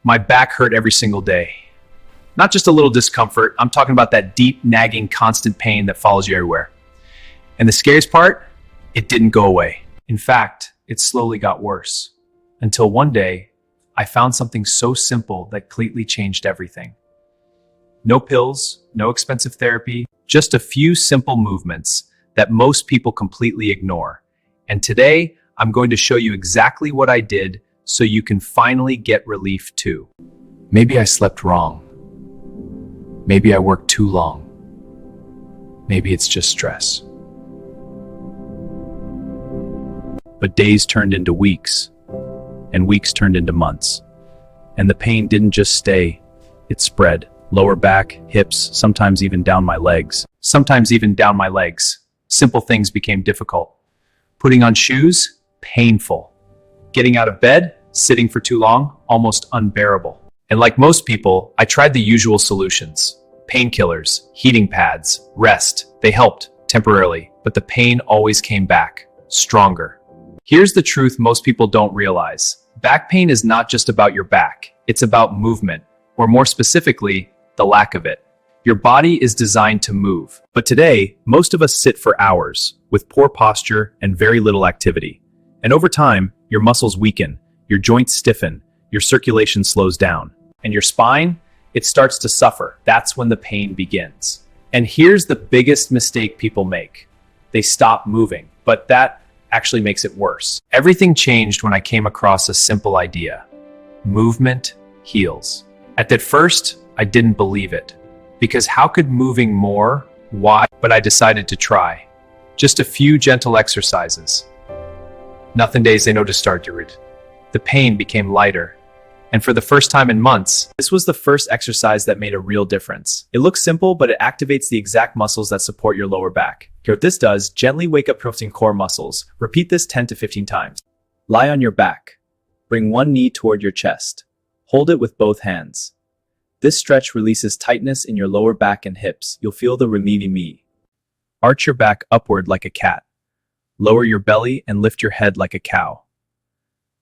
My back hurt every single day. Not just a little discomfort, I'm talking about that deep, nagging, constant pain that follows you everywhere. And the scariest part, it didn't go away. In fact, it slowly got worse. Until one day, I found something so simple that completely changed everything. No pills, no expensive therapy, just a few simple movements that most people completely ignore. And today, I'm going to show you exactly what I did so you can finally get relief too. Maybe I slept wrong. Maybe I worked too long. Maybe it's just stress. But days turned into weeks, and weeks turned into months. And the pain didn't just stay, it spread. Lower back, hips, sometimes even down my legs. Simple things became difficult. Putting on shoes, painful. Getting out of bed, sitting for too long, almost unbearable. And like most people, I tried the usual solutions. Painkillers, heating pads, rest. They helped, temporarily, but the pain always came back, stronger. Here's the truth most people don't realize. Back pain is not just about your back. It's about movement, or more specifically, the lack of it. Your body is designed to move. But today, most of us sit for hours, with poor posture and very little activity. And over time, your muscles weaken, your joints stiffen, your circulation slows down. And your spine, it starts to suffer. That's when the pain begins. And here's the biggest mistake people make. They stop moving, but that actually makes it worse. Everything changed when I came across a simple idea. Movement heals. At that first, I didn't believe it. Because how could moving more? Why? But I decided to try. Just a few gentle exercises. Nothing days they know to start your route. The pain became lighter. And for the first time in months, this was the first exercise that made a real difference. It looks simple, but it activates the exact muscles that support your lower back. Here what this does, gently wake up protein core muscles. Repeat this 10 to 15 times. Lie on your back. Bring one knee toward your chest. Hold it with both hands. This stretch releases tightness in your lower back and hips. You'll feel the relieving me. Arch your back upward like a cat. Lower your belly and lift your head like a cow.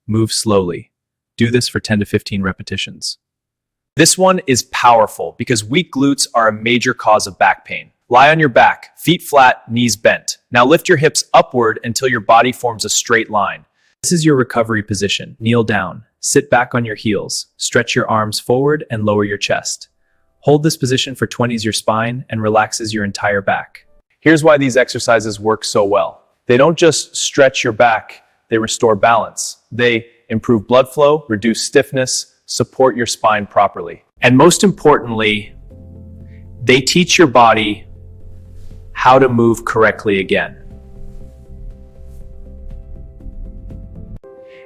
Move slowly. Do this for 10 to 15 repetitions. This one is powerful because weak glutes are a major cause of back pain. Lie on your back, feet flat, knees bent. Now lift your hips upward until your body forms a straight line. This is your recovery position. Kneel down. Sit back on your heels. Stretch your arms forward and lower your chest. Hold this position for 20s your spine and relaxes your entire back. Here's why these exercises work so well. They don't just stretch your back, they restore balance. They improve blood flow, reduce stiffness, support your spine properly. And most importantly, they teach your body how to move correctly again.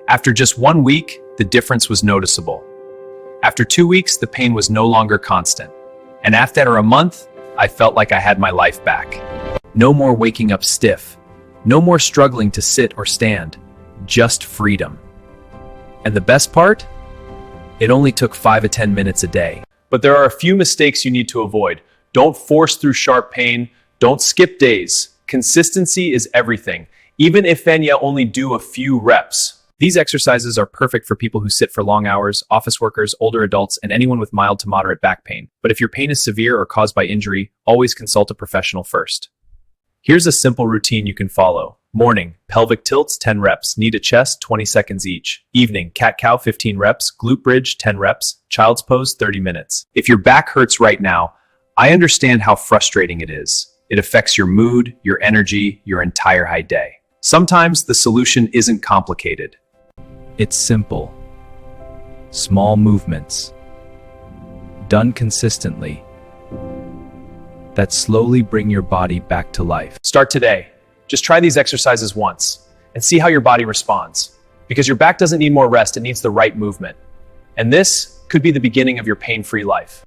After just 1 week, the difference was noticeable. After 2 weeks, the pain was no longer constant. And after a month, I felt like I had my life back. No more waking up stiff. No more struggling to sit or stand. Just freedom. And the best part? It only took 5 to 10 minutes a day. But there are a few mistakes you need to avoid. Don't force through sharp pain. Don't skip days. Consistency is everything. Even if you only do a few reps. These exercises are perfect for people who sit for long hours, office workers, older adults, and anyone with mild to moderate back pain. But if your pain is severe or caused by injury, always consult a professional first. Here's a simple routine you can follow. Morning, pelvic tilts, 10 reps. Knee to chest, 20 seconds each. Evening, cat-cow, 15 reps. Glute bridge, 10 reps. Child's pose, 30 minutes. If your back hurts right now, I understand how frustrating it is. It affects your mood, your energy, your entire day. Sometimes the solution isn't complicated. It's simple. Small movements, done consistently, that slowly bring your body back to life. Start today. Just try these exercises once and see how your body responds. Because your back doesn't need more rest, it needs the right movement. And this could be the beginning of your pain-free life.